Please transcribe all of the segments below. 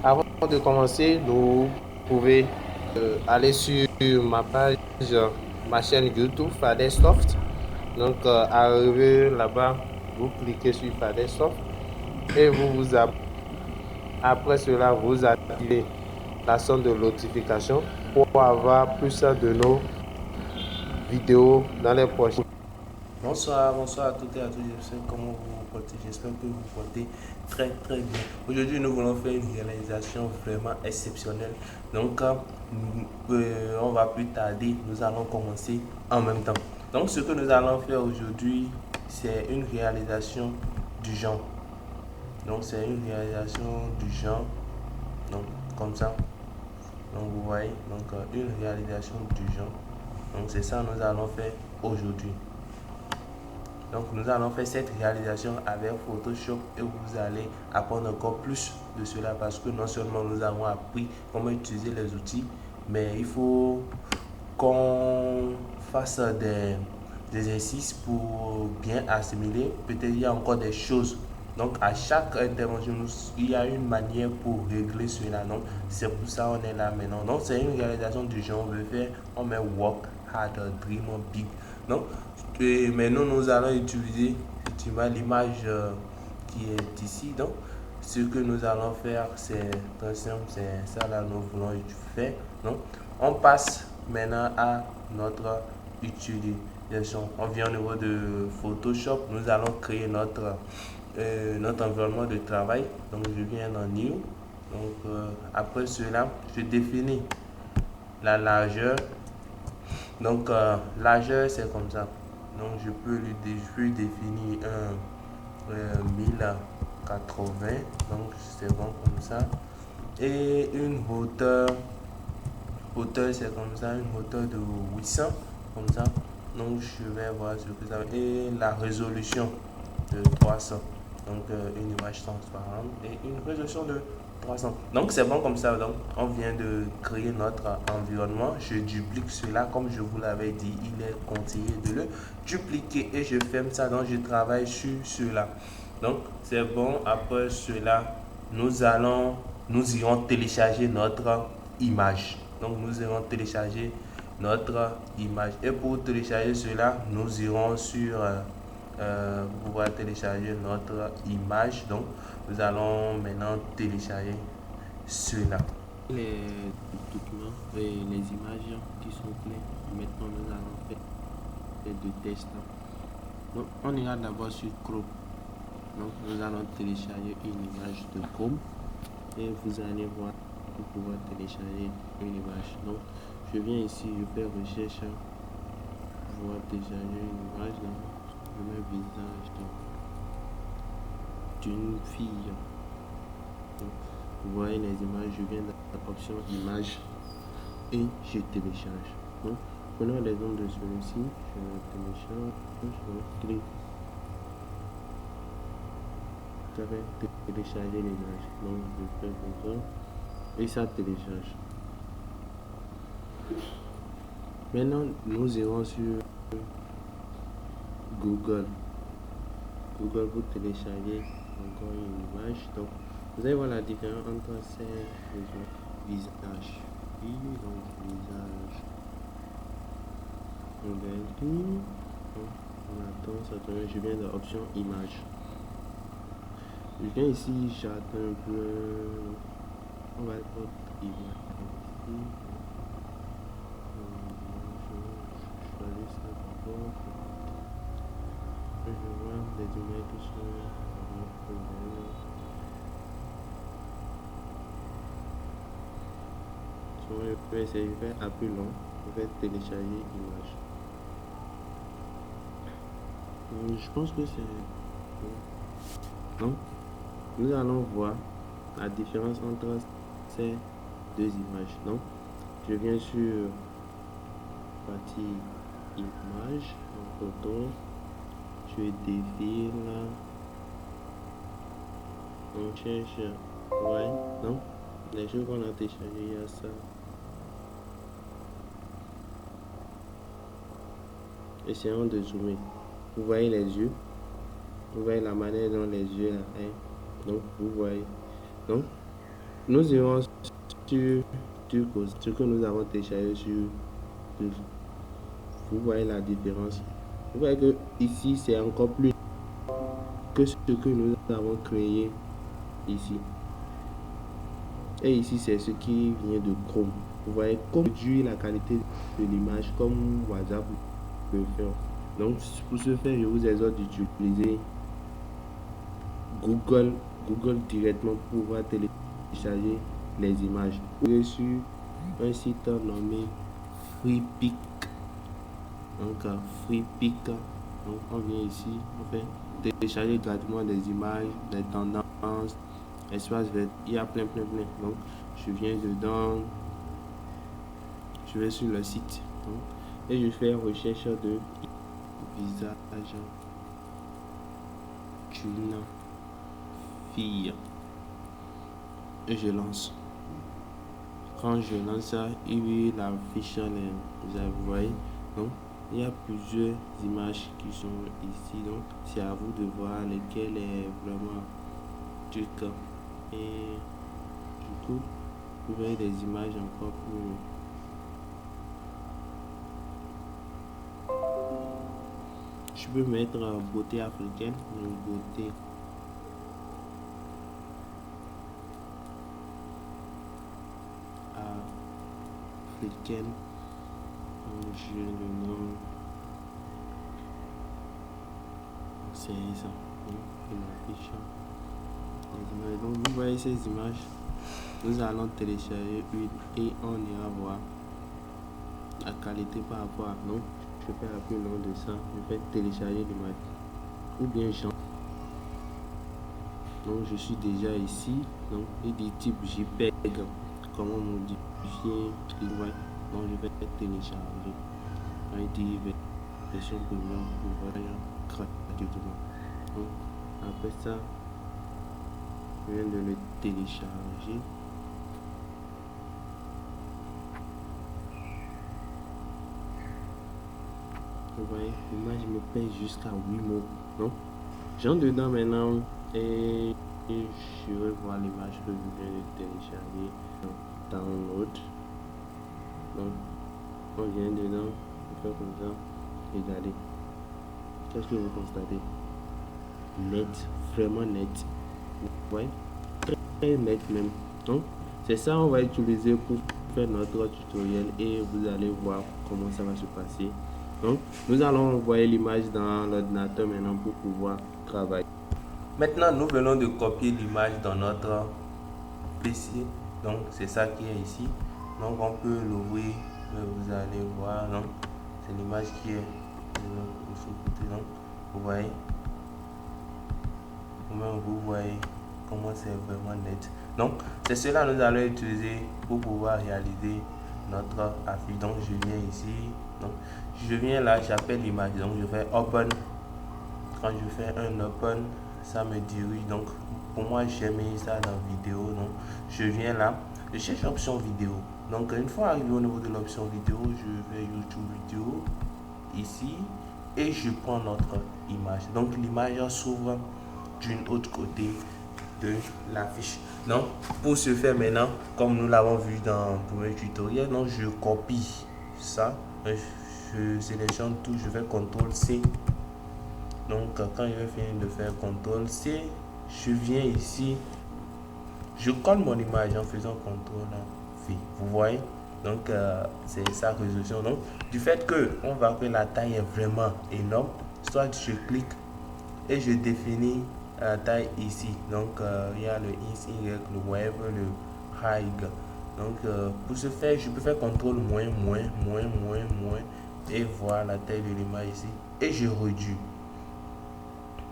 Avant de commencer, vous pouvez aller sur ma page, ma chaîne YouTube Fadersoft. Donc, arrivé là-bas, vous cliquez sur Fadersoft et vous vous abonnez. Après cela, vous activez la sonde de notification pour avoir plus de nos vidéos dans les prochaines. Bonsoir, bonsoir à toutes et à tous. Je sais comment vous vous portez. J'espère que vous vous portez très très bien. Aujourd'hui, nous voulons faire une réalisation vraiment exceptionnelle. Donc, on va plus tarder. Nous allons commencer en même temps. Donc, ce que nous allons faire aujourd'hui, c'est une réalisation du genre. Donc, c'est une réalisation du genre. Donc, comme ça. Donc, vous voyez, donc une réalisation du genre. Donc, c'est ça que nous allons faire aujourd'hui. Donc nous allons faire cette réalisation avec Photoshop et vous allez apprendre encore plus de cela parce que non seulement nous avons appris comment utiliser les outils, mais il faut qu'on fasse des exercices pour bien assimiler. Peut-être il y a encore des choses. Donc à chaque intervention, il y a une manière pour régler cela. Donc c'est pour ça qu'on est là maintenant. Donc c'est une réalisation du genre, on veut faire, on met work hard, dream big. Donc maintenant nous allons utiliser l'image qui est ici. Donc ce que nous allons faire, c'est très simple, c'est ça là nous voulons faire. Donc on passe maintenant à notre utilisation. On vient au niveau de Photoshop, nous allons créer notre environnement de travail. Donc je viens dans New. Donc après cela, je définis la largeur. Donc largeur c'est comme ça. Donc je peux lui définir un 1080. Donc c'est bon comme ça. Et une hauteur c'est comme ça, une hauteur de 800 comme ça. Donc je vais voir ce que ça veut. Et la résolution de 300. Donc une image transparente et une résolution de 300. Donc c'est bon comme ça. Donc on vient de créer notre environnement. Je duplique cela comme je vous l'avais dit. Il est conseillé de le dupliquer et je ferme ça. Donc je travaille sur cela. Donc c'est bon. Après cela, nous irons télécharger notre image. Donc nous irons télécharger notre image. Et pour télécharger cela, nous irons sur pouvoir télécharger notre image. Donc nous allons maintenant télécharger cela. Les documents et les images qui sont clés. Maintenant, nous allons faire des tests. Donc, on ira d'abord sur Chrome. Donc, nous allons télécharger une image de Chrome et vous allez voir pour pouvoir télécharger une image. Donc, je viens ici, je fais recherche pour pouvoir télécharger une image. Donc, je mets visage d'une fille. Donc, vous voyez les images, je viens dans l'option image et je télécharge. Donc, prenons l'exemple de celui-ci, je télécharge, je clique. Ça va télécharger l'image. Donc, je fais comme ça et ça télécharge. Maintenant, nous irons sur Google. Google pour télécharger encore une image. Donc, vous allez voir la différence entre ces visages. Donc, visage. On attend, ça tourne. Je viens de l'option image. Je viens ici, j'attends un peu. On va être image. Je choisis ça d'abord. Je vois des images qui sont je peux essayer de faire un peu long. Je vais télécharger l'image. Je pense que c'est. Donc, nous allons voir la différence entre ces deux images. Donc, je viens sur partie image, en photo, je défile, on cherche, ouais, non, les choses qu'on a téléchargées, il y a ça. Essayons de zoomer. Vous voyez les yeux, vous voyez la manière dont les yeux là, hein? Donc, vous voyez, donc, Nous irons sur ce que nous avons téléchargé sur Turf. Vous voyez la différence. Vous voyez que ici c'est encore plus que ce que nous avons créé ici. Et ici c'est ce qui vient de Chrome. Vous voyez comment réduire la qualité de l'image comme WhatsApp peut le faire. Donc pour ce faire, je vous exhorte d'utiliser Google directement pour pouvoir télécharger les images. Vous êtes sur un site nommé FreePic. Donc FreePic. Donc on vient ici, on fait télécharger gratuitement des images, des tendances, espace vert. Il y a plein. Donc je viens dedans, je vais sur le site donc, et je fais recherche de visage d'une fille et je lance. Quand je lance ça, il affiche vous voyez. Donc il y a plusieurs images qui sont ici, donc c'est à vous de voir lesquelles est vraiment truc. Et du coup vous voyez des images encore plus. Je peux mettre beauté africaine, beauté africaine. Je le nomme. C'est ça. Il m'affiche les images. Donc vous voyez ces images. Nous allons télécharger une et on ira voir la qualité par rapport à nous. Je fais un peu long de ça. Je vais télécharger l'image. Ou bien donc je suis déjà ici. Donc il dit type JPEG. Comment modifier l'image. Donc je vais télécharger. Il dit version premium pour voir gratuitement. Donc après ça, je viens de le télécharger. Vous voyez, l'image me paye jusqu'à 8 mots. Donc, j'entre dedans maintenant et je vais voir l'image que je viens de télécharger. Download. Donc, on vient dedans, on fait comme ça. Regardez. Qu'est-ce que vous constatez? Net, vraiment net. Vous voyez? Très net même. Donc, c'est ça on va utiliser pour faire notre tutoriel et vous allez voir comment ça va se passer. Donc, nous allons envoyer l'image dans l'ordinateur maintenant pour pouvoir travailler. Maintenant, nous venons de copier l'image dans notre PC. Donc, c'est ça qui est ici. Donc, on peut l'ouvrir. Vous allez voir. Donc, c'est l'image qui est de ce côté. Donc, vous voyez. Vous voyez comment c'est vraiment net. Donc, c'est cela que nous allons utiliser pour pouvoir réaliser notre affiche. Donc, je viens ici. Donc, je viens là, j'appelle l'image. Donc, je fais open. Quand je fais un open, ça me dirige. Donc, pour moi, j'ai mis ça dans vidéo. Donc, je viens là, je cherche l'option vidéo. Donc, une fois arrivé au niveau de l'option vidéo, je vais YouTube vidéo ici et je prends notre image. Donc, l'image s'ouvre d'une autre côté de l'affiche. Donc, pour ce faire maintenant, comme nous l'avons vu dans le premier tutoriel, donc je copie ça, je sélectionne tout, je fais CTRL C. Donc, quand je vais finir de faire CTRL C, je viens ici, je colle mon image en faisant CTRL V. Vous voyez? Donc, c'est sa résolution. Donc, du fait que on voit que la taille est vraiment énorme, soit je clique et je définis la taille ici. Donc, il y a le X, Y, le Wave, le High. Donc, pour ce faire, je peux faire CTRL moins, et voir la taille de l'image ici. Et je réduis.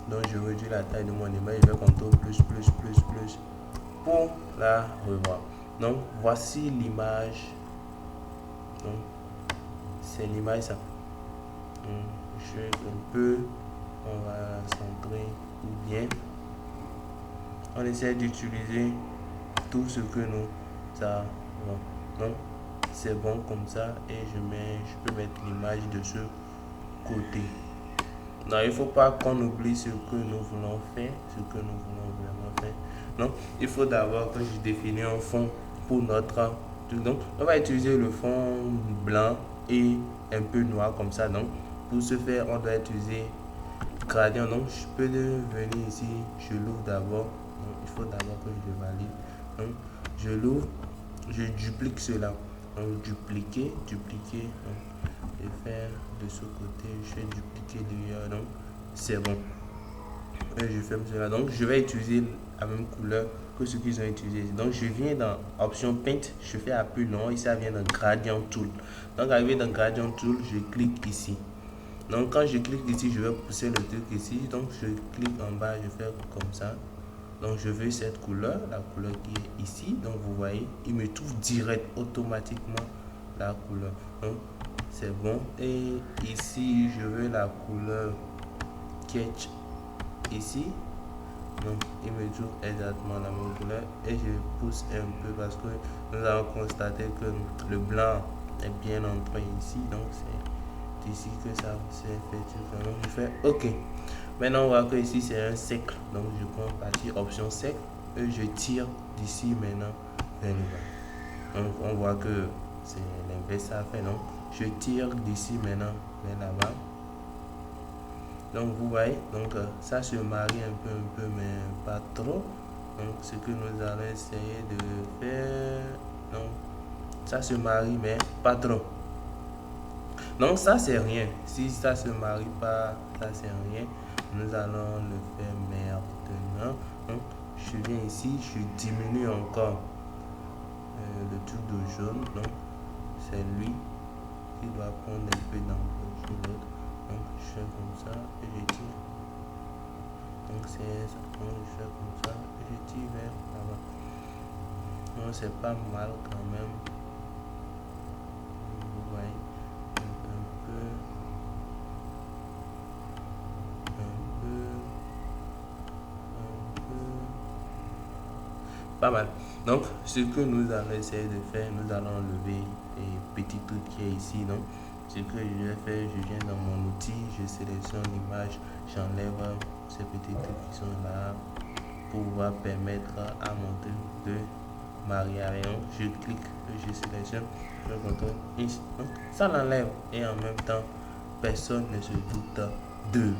Donc, je réduis la taille de mon image. Je vais CTRL plus pour la revoir. Donc, voici l'image. Donc, c'est l'image ça. Je un peu, on va centrer ou bien. On essaie d'utiliser tout ce que nous avons. Donc, c'est bon comme ça et je peux mettre l'image de ce côté. Non, il ne faut pas qu'on oublie ce que nous voulons faire, ce que nous voulons vraiment faire. Non, il faut d'abord que je définisse un fond pour notre... Donc, on va utiliser le fond blanc et un peu noir comme ça. Donc, pour ce faire, on doit utiliser gradient. Donc, je peux venir ici, je l'ouvre d'abord. Il faut d'abord que je le valide. Donc, je l'ouvre, je duplique cela. Donc, dupliquer. Donc, je vais faire de ce côté, je vais dupliquer derrière. Donc, c'est bon. Et je ferme cela. Donc, je vais utiliser la même couleur que ce qu'ils ont utilisé. Donc, je viens dans option Paint, je fais appui long et ça vient dans Gradient Tool. Donc, arrivé dans Gradient Tool, je clique ici. Donc, quand je clique ici, je vais pousser le truc ici. Donc, je clique en bas, je fais comme ça. Donc, je veux cette couleur, la couleur qui est ici. Donc, vous voyez, il me trouve direct, automatiquement, la couleur. Donc, c'est bon. Et ici, je veux la couleur Sketch ici. Donc, il me trouve exactement la même couleur. Et je pousse un peu parce que nous avons constaté que le blanc est bien entré ici. Donc, c'est ici que ça s'est fait. Donc, je fais OK. Maintenant, on voit que ici, c'est un cercle. Donc, je prends partie option cercle et je tire d'ici maintenant vers le bas. Donc, on voit que c'est l'inverse à faire. Donc, je tire d'ici maintenant vers là-bas. Donc, vous voyez, donc ça se marie un peu, mais pas trop. Donc, ce que nous allons essayer de faire, donc, ça se marie, mais pas trop. Donc, ça, c'est rien. Si ça se marie pas, ça, c'est rien. Nous allons le faire maintenant. Donc, je viens ici, je diminue encore le truc de jaune. Donc, c'est lui qui doit prendre un peu d'ampleur sur l'autre. Donc, je fais comme ça et je tire. Donc, c'est ça. Donc, je fais comme ça et je tire vers là-bas. Donc, c'est pas mal quand même. Vous voyez, pas mal. Donc, ce que nous allons essayer de faire, nous allons enlever les petits trucs qui est ici. Donc, ce que je vais faire, je viens dans mon outil, je sélectionne l'image, j'enlève ces petits trucs qui sont là pour pouvoir permettre à mon truc de marier avec. Je clique, je sélectionne, je contrôle X. Donc, ça l'enlève et en même temps, personne ne se doute de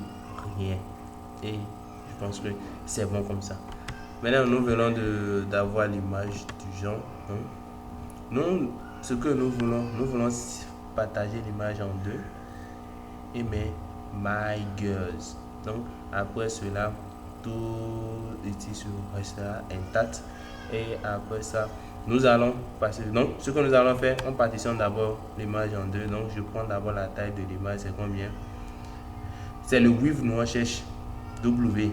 rien. Et je pense que c'est bon comme ça. Maintenant, nous venons d'avoir l'image du genre. Nous, ce que nous voulons partager l'image en deux et mettre My Girls. Donc, après cela, tout ici restera intact. Et après ça, nous allons passer. Donc, ce que nous allons faire, on partitionne d'abord l'image en deux. Donc, je prends d'abord la taille de l'image, c'est combien? C'est le width, nous on cherche. W,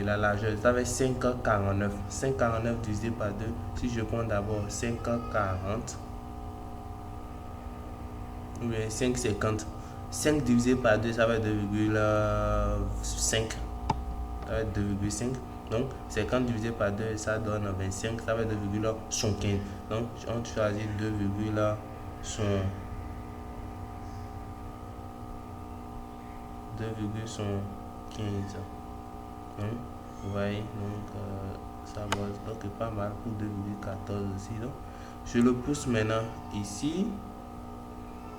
la largeur, ça va être 5,49. 5,49 divisé par 2. Si je prends d'abord 5,40 ou bien 5,50. 5 divisé par 2, ça va être 2,5. Ça va être 2,5. Donc 50 divisé par 2, ça donne 25. Ça va être 2,75. Donc on choisit 2,75. Donc, vous voyez, donc ça va donc pas mal pour 2,14 aussi. Donc, je le pousse maintenant ici.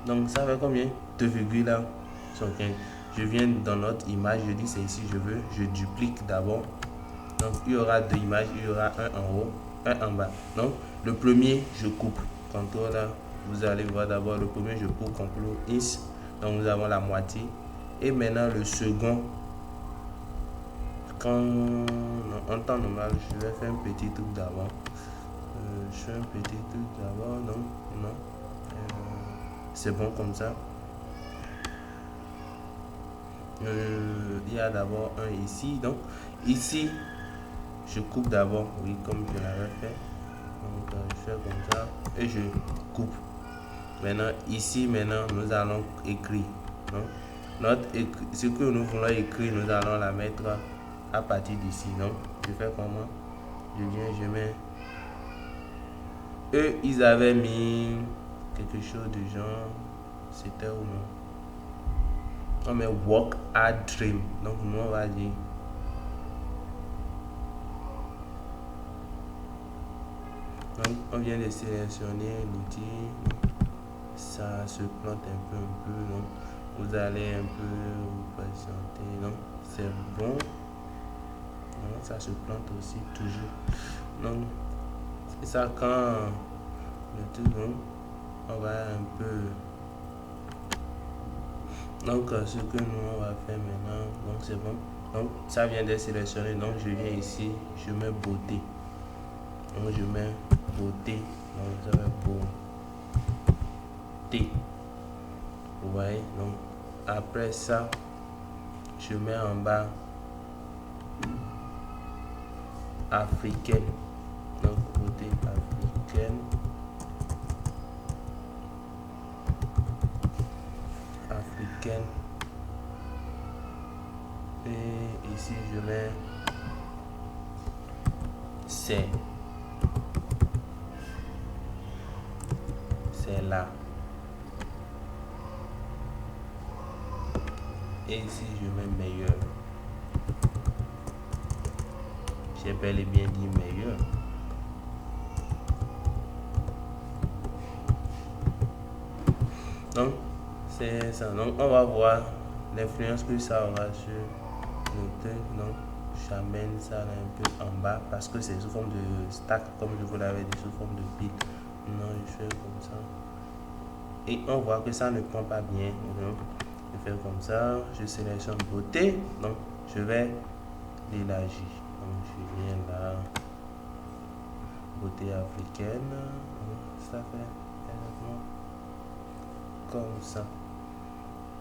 Donc, ça va combien? 2,75. Je viens dans notre image, je dis c'est ici, je duplique d'abord. Donc, il y aura deux images, il y aura un en haut, un en bas. Donc, le premier, je coupe. Contrôle là, vous allez voir d'abord le premier, je coupe, contrôle X. Donc, nous avons la moitié. Et maintenant, le second, quand en temps normal, je vais faire un petit truc d'abord. Je fais un petit truc d'abord, non. C'est bon comme ça. Il y a d'abord un ici. Donc, ici, je coupe d'abord, oui, comme je l'avais fait. Donc, je fais comme ça et je coupe. Maintenant, ici, nous allons écrire. Donc, ce que nous voulons écrire, nous allons la mettre à partir d'ici. Donc, je fais comment? Je viens, je mets. Eux, ils avaient mis quelque chose de genre. C'était où non? on met work hard dream. Donc nous on va dire donc on vient de sélectionner l'outil, ça se plante un peu, donc vous allez un peu vous patienter, donc c'est bon, donc ça se plante aussi toujours, donc c'est ça quand le tout bon, on va un peu, donc ce que nous on va faire maintenant, donc c'est bon, donc ça vient d'être sélectionné, donc je viens ici, je mets beauté, donc je mets beauté, donc ça va beauté, vous voyez, donc après ça je mets en bas africaine, donc beauté africaine, et ici je mets c'est là, et ici je mets meilleur, j'ai bel et bien dit meilleur. Donc c'est ça, donc on va voir l'influence que ça aura sur le truc. Donc j'amène ça là un peu en bas parce que c'est sous forme de stack, comme je vous l'avais dit, sous forme de bit. Non, je fais comme ça et on voit que ça ne prend pas bien. Donc je fais comme ça, je sélectionne beauté, donc je vais l'élargir, donc je viens là, beauté africaine, ça fait exactement comme ça,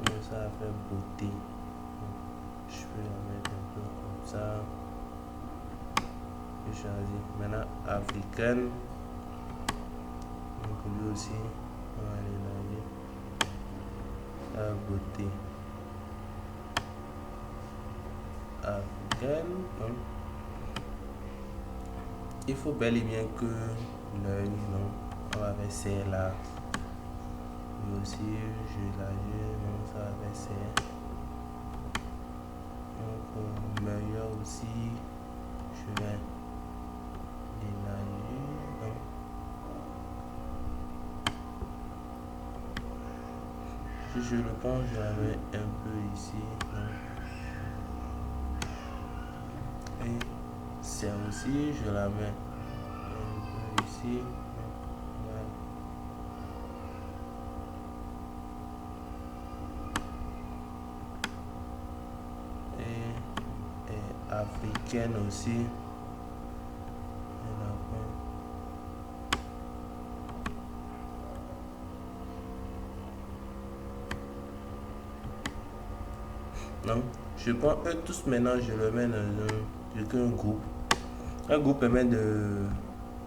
donc ça fait beauté, donc, je vais la mettre un peu comme ça, je choisis maintenant africaine, donc lui aussi on va l'élargir, la beauté africaine, donc il faut bel et bien que l'œil, non, on va faire c'est là, lui aussi je l'élargis, donc ça va faire c'est, donc meilleur aussi je vais l'élargir, donc si je le prends, je la mets un peu ici, donc, et c'est aussi je la mets un peu ici, voilà. Et africaine aussi, non, je prends eux tous maintenant, je le mets dans un groupe. Un groupe permet de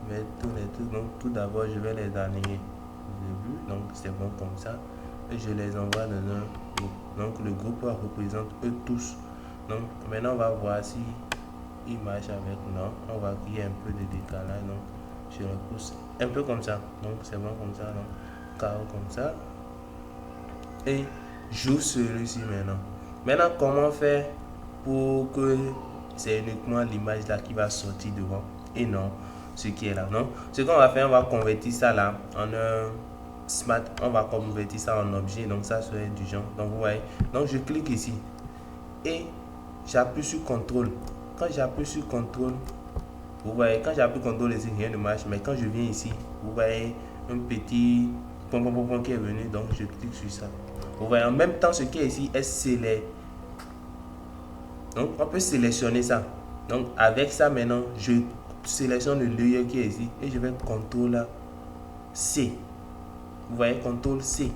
mettre tous les trucs. Donc tout d'abord je vais les aligner au début, donc c'est bon comme ça, et je les envoie dans un groupe. Donc le groupe représente eux tous. Donc maintenant on va voir si il marche avec non. On va qu'il y ait un peu de décalage, donc je le pousse un peu comme ça, donc c'est bon comme ça, donc carreau comme ça, et j'ouvre celui-ci maintenant. Maintenant comment faire pour que c'est uniquement l'image là qui va sortir devant et non ce qui est là, non, ce qu'on va faire, on va convertir ça là en un smart, on va convertir ça en objet, donc ça serait du genre, donc vous voyez, donc je clique ici et j'appuie sur CTRL. Quand j'appuie sur CTRL, vous voyez, quand j'appuie CTRL ici rien ne marche, mais quand je viens ici, vous voyez un petit point qui est venu, donc je clique sur ça. Vous voyez en même temps ce qui est ici est scellé. Donc on peut sélectionner ça. Donc avec ça maintenant, je sélectionne le layer qui est ici et je vais CTRL C. Vous voyez, CTRL C.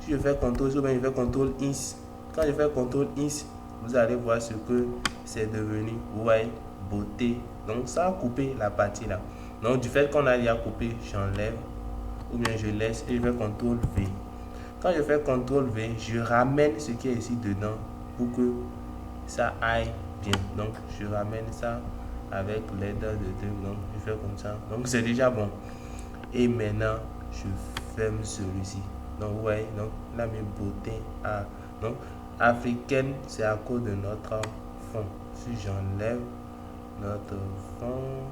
Si je fais CTRL C, je fais CTRL INS. Quand je fais CTRL INS, vous allez voir ce que c'est devenu. Vous voyez, beauté. Donc ça a coupé la partie là. Donc du fait qu'on a déjà coupé, j'enlève ou bien je laisse et je fais CTRL V. Quand je fais CTRL V, je ramène ce qui est ici dedans pour que ça aille bien. Donc je ramène ça avec l'aide de trucs. Donc je fais comme ça. Donc c'est déjà bon. Et maintenant je ferme celui-ci. Donc vous voyez, donc là mes beautés a Donc, africaine, c'est à cause de notre fond. Si j'enlève notre fond,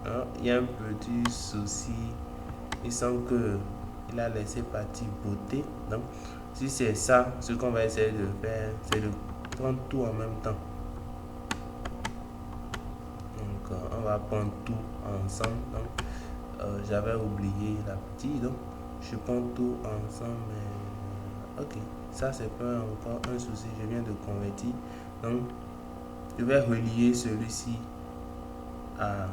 hein, il y a un petit souci. Il semble que il a laissé partir beauté. Donc, si c'est ça, ce qu'on va essayer de faire, c'est de prendre tout en même temps. Donc, on va prendre tout ensemble. Donc, j'avais oublié la petite. Donc, je prends tout ensemble. Mais... ok, ça c'est pas encore un souci. Je viens de convertir. Donc, je vais relier celui-ci à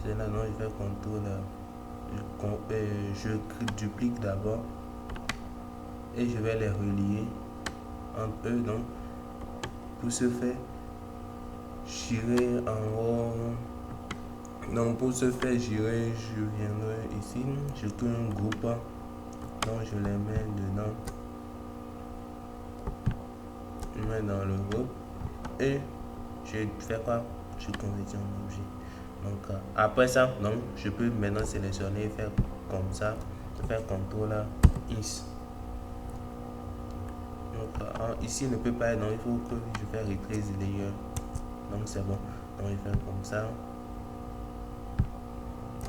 celui-là. Non, je fais contrôle. Je duplique d'abord et je vais les relier entre eux. Donc, pour ce faire, j'irai en haut. Donc, pour ce faire, je viendrai ici, je crée un groupe. Donc, je les mets dedans. Je mets dans le groupe et je fais quoi? Je convertis en objet. Donc, après ça, donc, je peux maintenant sélectionner et faire comme ça, faire CTRL X. Donc, ici, il ne peut pas être, donc il faut que je fasse Retrace Layer. Donc, c'est bon. Donc, je fais comme ça.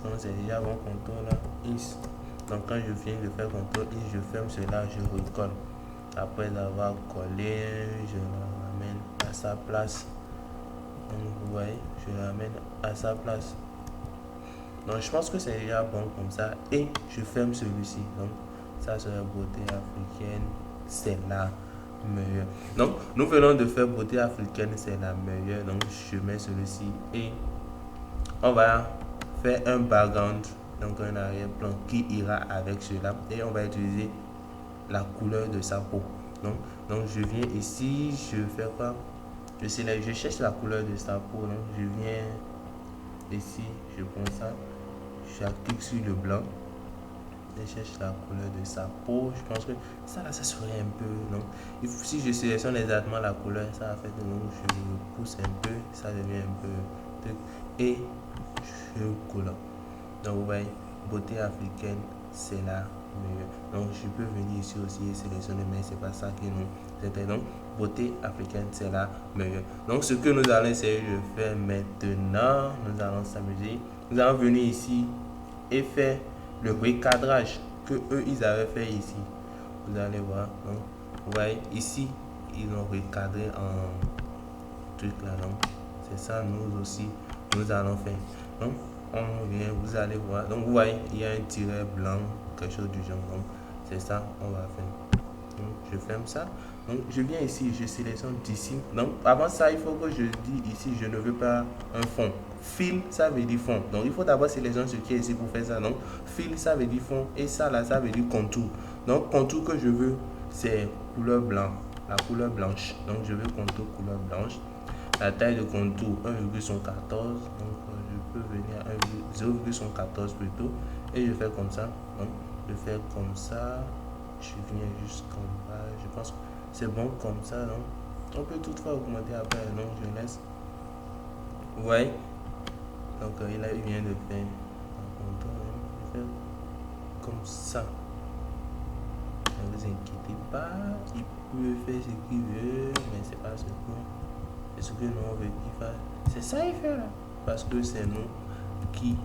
Donc, c'est déjà bon, CTRL X. Donc, quand je viens de faire CTRL X, je ferme cela, je recolle. Après avoir collé, je le ramène à sa place. Donc, vous voyez, je le ramène à sa place. Donc, je pense que c'est déjà bon comme ça. Et je ferme celui-ci. Donc, ça serait beauté africaine. C'est la meilleure. Donc, nous venons de faire beauté africaine. C'est la meilleure. Donc, je mets celui-ci. Et on va faire un background. Donc, un arrière-plan qui ira avec cela. Et on va utiliser la couleur de sa peau. Donc je viens ici. Je fais quoi? Je cherche la couleur de sa peau. Donc, je viens ici. Je prends ça. Je clique sur le blanc. Je cherche la couleur de sa peau. Je pense que ça là, ça serait un peu. Donc, si je sélectionne exactement la couleur, ça va faire que je pousse un peu. Ça devient un peu. Et je coule. Donc, vous voyez, beauté africaine, c'est la meilleure. Donc, je peux venir ici aussi et sélectionner, mais c'est pas ça qui nous intéresse. Donc, beauté africaine, c'est la meilleure. Donc, ce que nous allons essayer de faire maintenant, nous allons s'amuser. Nous allons venir ici et faire le recadrage que eux ils avaient fait ici. Vous allez voir. Donc, vous voyez ici, ils ont recadré en truc là. Donc, c'est ça, nous aussi, nous allons faire. Donc, on vient, vous allez voir. Donc, vous voyez, il y a un tiret blanc, quelque chose du genre. Donc, c'est ça, on va faire. Donc, je ferme ça. Donc, je viens ici, je sélectionne d'ici. Donc, avant ça, il faut que je dise ici, je ne veux pas un fond. Fill, ça veut dire fond. Donc, il faut d'abord sélectionner ce qui est ici pour faire ça. Donc, fill, ça veut dire fond. Et ça, là, ça veut dire contour. Donc, contour que je veux, c'est couleur blanc. La couleur blanche. Donc, je veux contour couleur blanche. La taille de contour, 1,114. Donc, je peux venir à 0,114 plutôt. Et je fais comme ça. Donc, je fais comme ça. Je viens jusqu'en bas. Je pense que c'est bon comme ça. Donc, on peut toutefois augmenter après. Donc, je laisse. Vous voyez? Donc, il vient de faire un contour. Je fais comme ça. Ne vous inquiétez pas. Il peut faire ce qu'il veut. Mais c'est pas ce que nous on veut qu'il fasse. C'est ça il fait là. Parce que c'est nous qui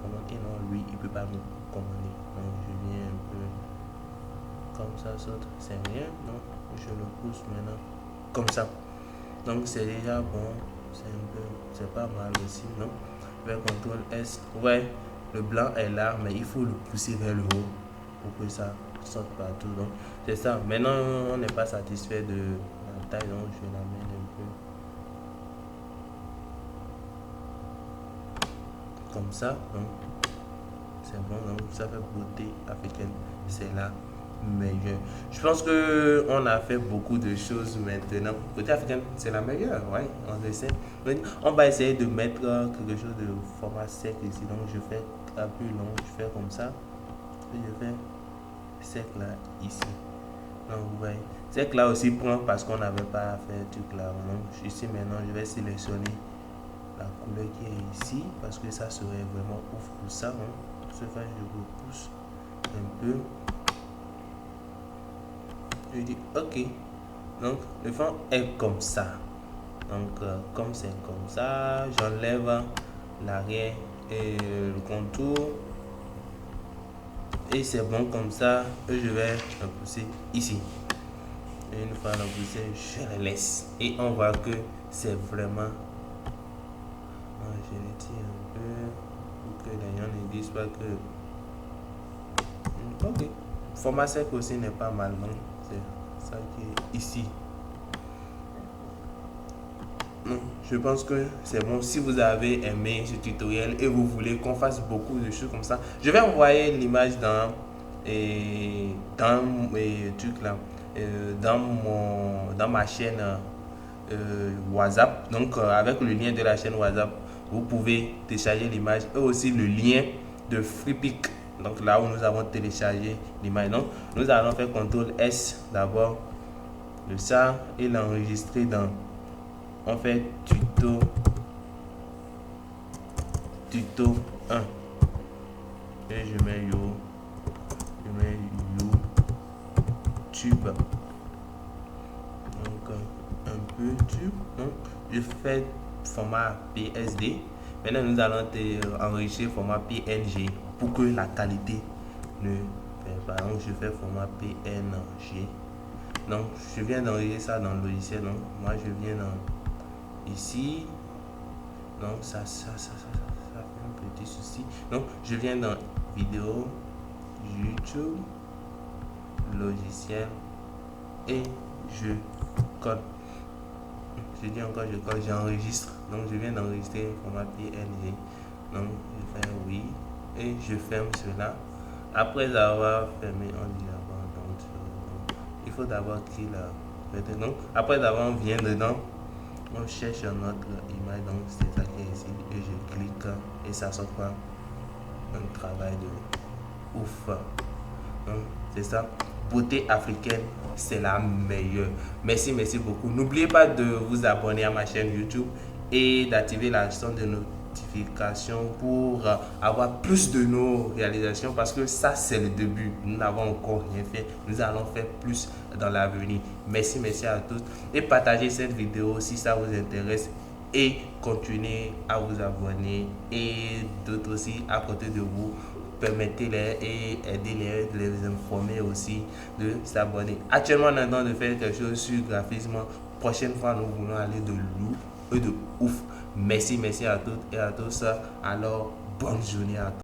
commandons. Et non, lui, il peut pas nous commander. Donc, je viens un peu comme ça saute, c'est rien. Donc, je le pousse maintenant comme ça. Donc, c'est déjà bon. C'est pas mal aussi. Donc, avec CTRL S. Ouais, le blanc est là, mais il faut le pousser vers le haut pour que ça sorte partout. Donc, c'est ça. Maintenant, on n'est pas satisfait de la taille, donc je l'amène un peu comme ça. Donc, c'est bon. Donc, ça fait beauté africaine. C'est là. Meilleur. Je pense que on a fait beaucoup de choses maintenant. Beauté africaine, c'est la meilleure, ouais, on le sait. On va essayer de mettre quelque chose de format sec ici. Donc je fais un peu long, je fais comme ça. Et je fais sec là, ici. Donc vous voyez, sec là aussi prend parce qu'on n'avait pas fait tout là. Donc ici maintenant, je vais sélectionner la couleur qui est ici parce que ça serait vraiment ouf pour ça. Ce fait, je repousse un peu. Je dis ok. Donc le fond est comme ça. Donc comme c'est comme ça, j'enlève l'arrière et le contour. Et c'est bon comme ça. Et je vais le pousser ici. Et une fois le poussé, je le laisse. Et on voit que c'est vraiment... Je l'étire un peu pour que les gens ne disent pas que... Ok. Format sec aussi n'est pas mal. Donc c'est ça qui est ici. Donc, je pense que c'est bon. Si vous avez aimé ce tutoriel et vous voulez qu'on fasse beaucoup de choses comme ça, je vais envoyer l'image dans trucs là, dans ma chaîne WhatsApp. Donc avec le lien de la chaîne WhatsApp, vous pouvez télécharger l'image et aussi le lien de FreePic. Donc là où nous avons téléchargé l'image. Donc nous allons faire CTRL S d'abord de ça et l'enregistrer dans... On fait tuto 1 et je mets YouTube. Donc un peu tube. Donc je fais format PSD. Maintenant nous allons enregistrer format PNG pour que la qualité ne fait pas. Donc je fais format PNG. Donc je viens d'enregistrer ça dans le logiciel. Donc moi je viens dans ici. Donc ça fait un petit souci. Donc je viens dans vidéo, YouTube, logiciel et je code. Je dis encore je code, j'enregistre. Donc je viens d'enregistrer format PNG. Donc je fais oui et je ferme cela. Après avoir fermé, on dit d'abord donc il faut d'abord qu'il donc après d'avoir on vient dedans. On cherche notre image, donc c'est ça qui est ici et je clique et ça sort pas un travail de ouf. Donc c'est ça, beauté africaine, c'est la meilleure. Merci beaucoup. N'oubliez pas de vous abonner à ma chaîne YouTube et d'activer la sonde de notification pour avoir plus de nos réalisations, parce que ça c'est le début, nous n'avons encore rien fait, nous allons faire plus dans l'avenir. Merci à tous et partagez cette vidéo si ça vous intéresse et continuez à vous abonner et d'autres aussi à côté de vous, permettez-les et aidez-les, les informer aussi de s'abonner. Actuellement on est en train de faire quelque chose sur graphisme. Prochaine fois nous voulons aller de lourd et de ouf. Merci à toutes et à tous. Alors bonne journée à tous.